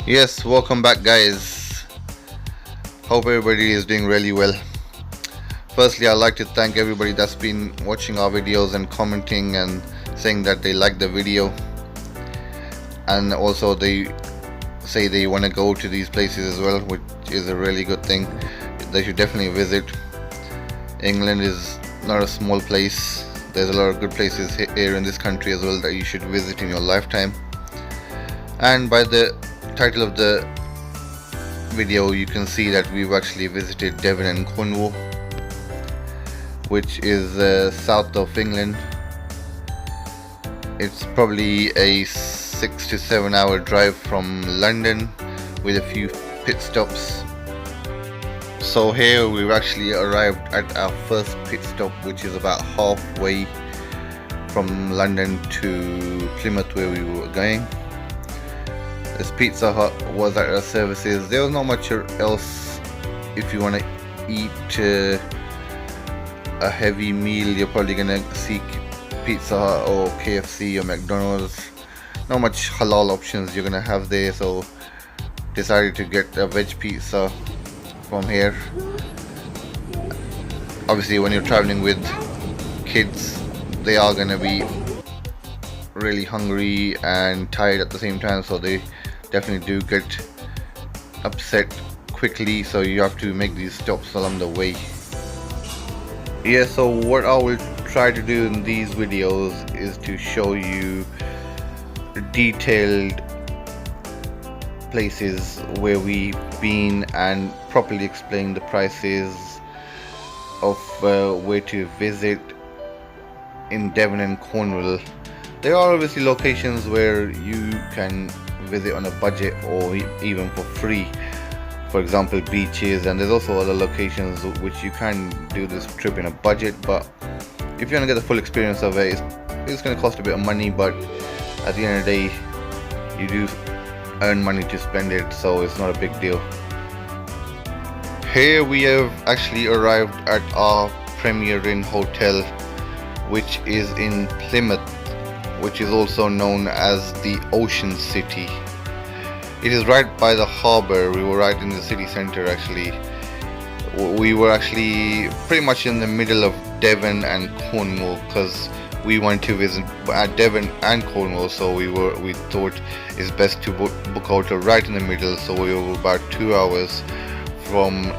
Yes, welcome back guys. Hope everybody is doing really well. Firstly, I'd like to thank everybody that's been watching our videos and commenting and saying that they like the video, and also they say they want to go to these places as well, which is a really good thing. They should definitely visit. England is not a small place. There's a lot of good places here in this country as well that you should visit in your lifetime. And by the title of the video you can see that we've actually visited Devon and Cornwall, which is south of England. It's probably a 6 to 7 hour drive from London with a few pit stops. So here we've actually arrived at our first pit stop, which is about halfway from London to Plymouth where we were going. This Pizza Hut was at our services. There was not much else. If you want to eat a heavy meal, you're probably gonna seek Pizza Hut or KFC or McDonald's. Not much halal options you're gonna have there, so decided to get a veg pizza from here. Obviously when you're traveling with kids, they are gonna be really hungry and tired at the same time, so they definitely do get upset quickly, so you have to make these stops along the way. Yeah, so what I will try to do in these videos is to show you detailed places where we've been and properly explain the prices of where to visit in Devon and Cornwall. There are obviously locations where you can visit on a budget or even for free, for example beaches, and there's also other locations which you can do this trip in a budget, but if you want to get the full experience of it, it's going to cost a bit of money, but at the end of the day you do earn money to spend it, so it's not a big deal. Here we have actually arrived at our Premier Inn hotel, which is in Plymouth, which is also known as the Ocean City. It is right by the harbour. We were right in the city centre actually. We were actually pretty much in the middle of Devon and Cornwall because we went to visit at Devon and Cornwall, so we thought it's best to book a hotel right in the middle, so we were about 2 hours from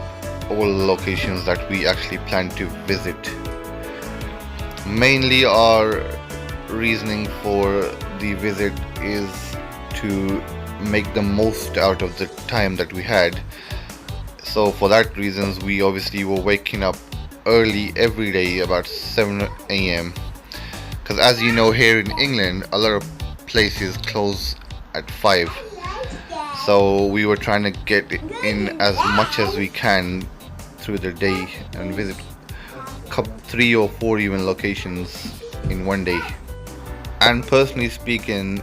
all the locations that we actually planned to visit. Mainly our reasoning for the visit is to make the most out of the time that we had. So for that reasons we obviously were waking up early every day about 7 AM, because as you know here in England a lot of places close at 5, so we were trying to get in as much as we can through the day and visit 3 or 4 even locations in one day. And personally speaking,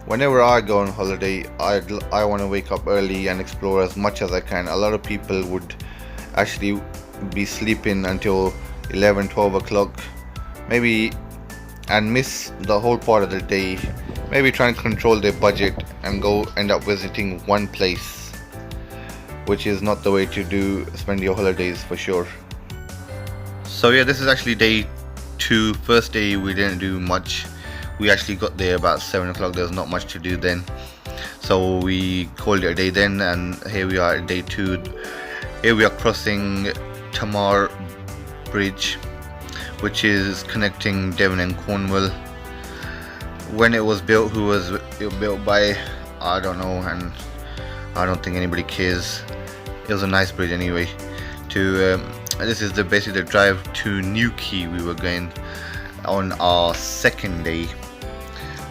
whenever I go on holiday, I want to wake up early and explore as much as I can. A lot of people would actually be sleeping until 11-12 o'clock maybe and miss the whole part of the day, maybe trying to control their budget and go end up visiting one place, which is not the way to spend your holidays for sure. So yeah, this is actually day 2. First day we didn't do much. We actually got there about 7 o'clock. There's not much to do then, so we called it a day then, and here we are at day 2. Here we are crossing Tamar Bridge, which is connecting Devon and Cornwall. When it was built, who was it built by, I don't know, and I don't think anybody cares. It was a nice bridge anyway. This is basically the drive to Newquay. We were going on our second day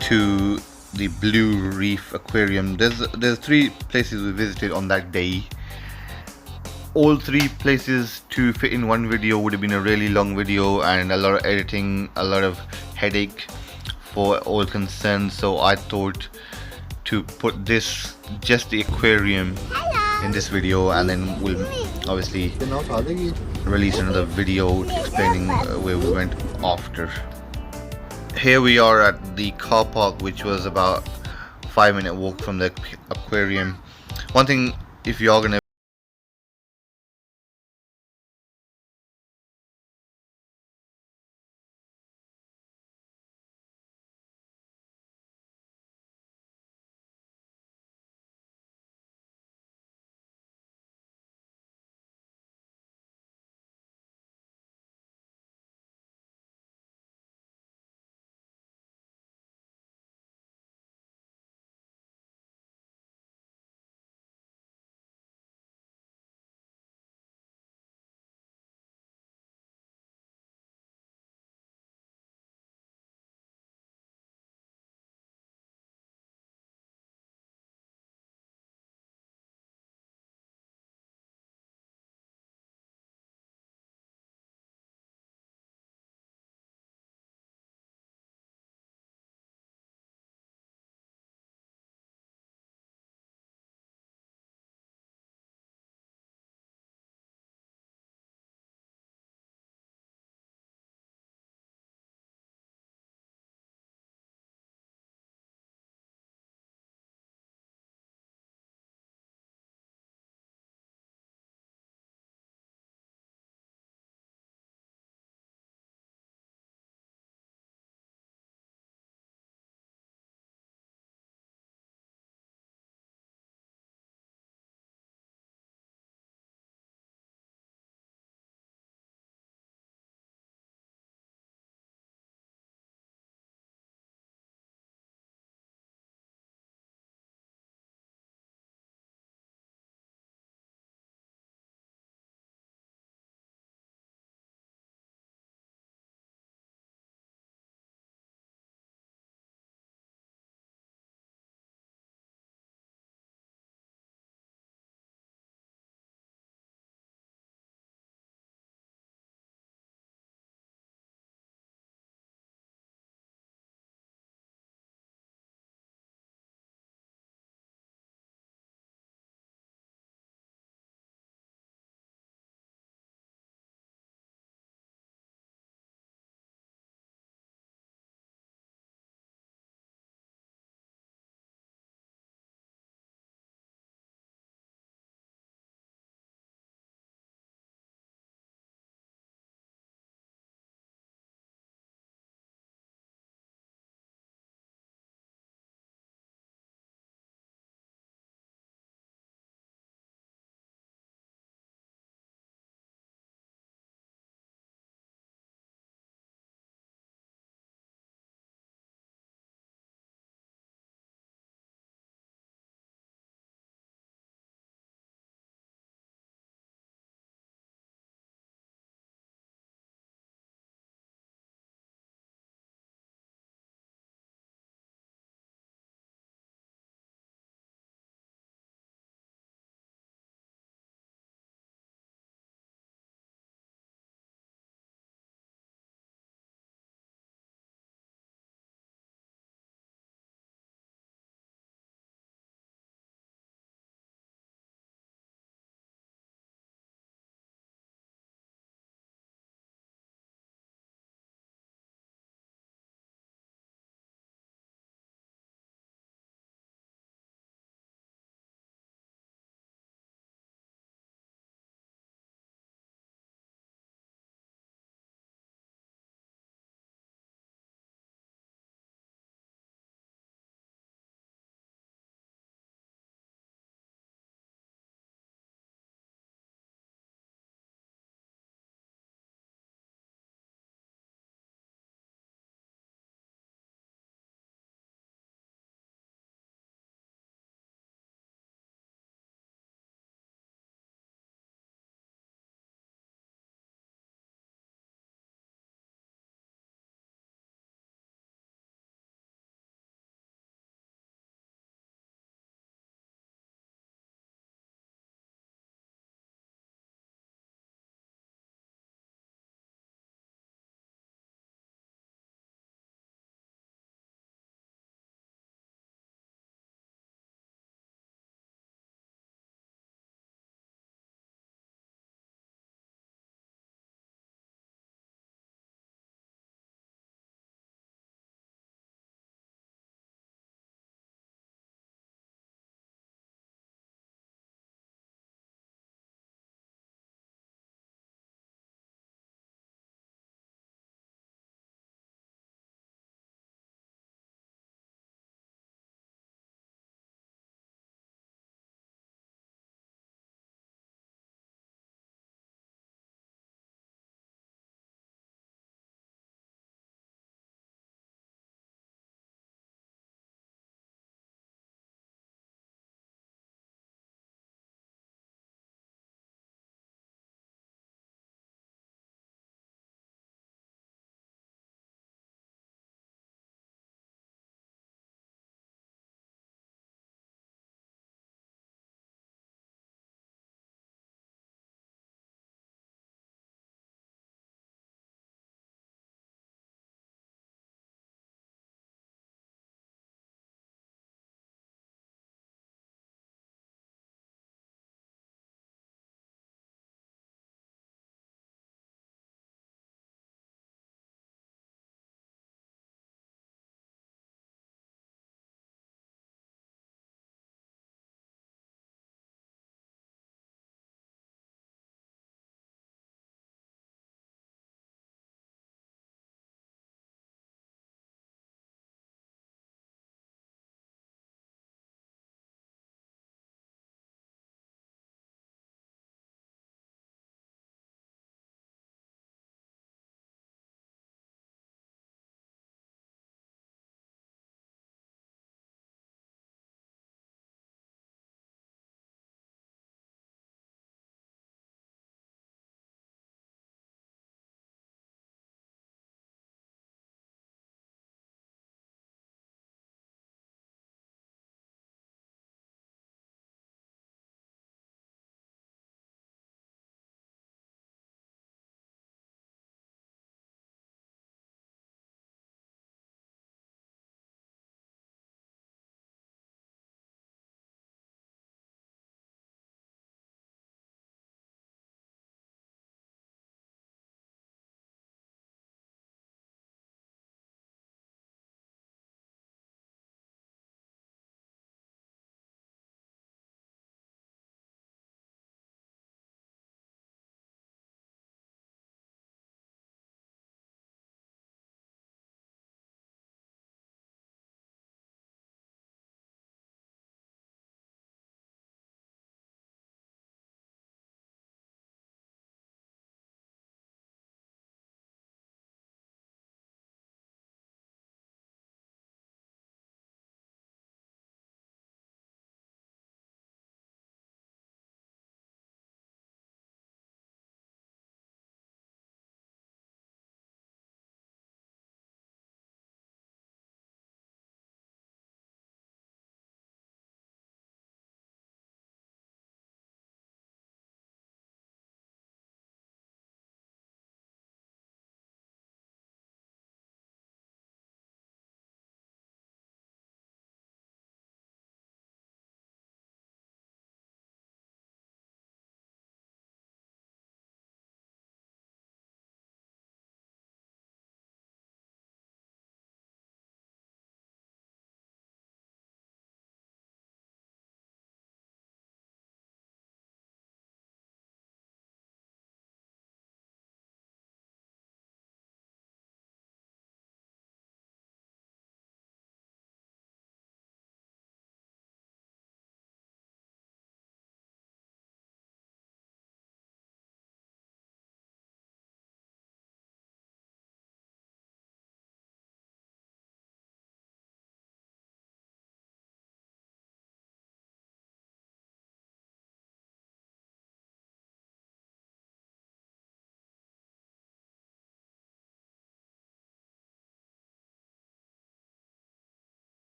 to the Blue Reef Aquarium. There's 3 places we visited on that day. All 3 places to fit in one video would have been a really long video and a lot of editing, a lot of headache for all concerned, so I thought to put just the aquarium in this video, and then we'll obviously release another video explaining where we went after. Here we are at the car park, which was about 5-minute walk from the aquarium. One thing, if you're gonna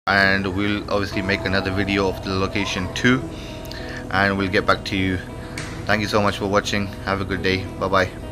and we'll obviously make another video of the location too, and we'll get back to you. Thank you so much for watching. Have a good day. Bye bye.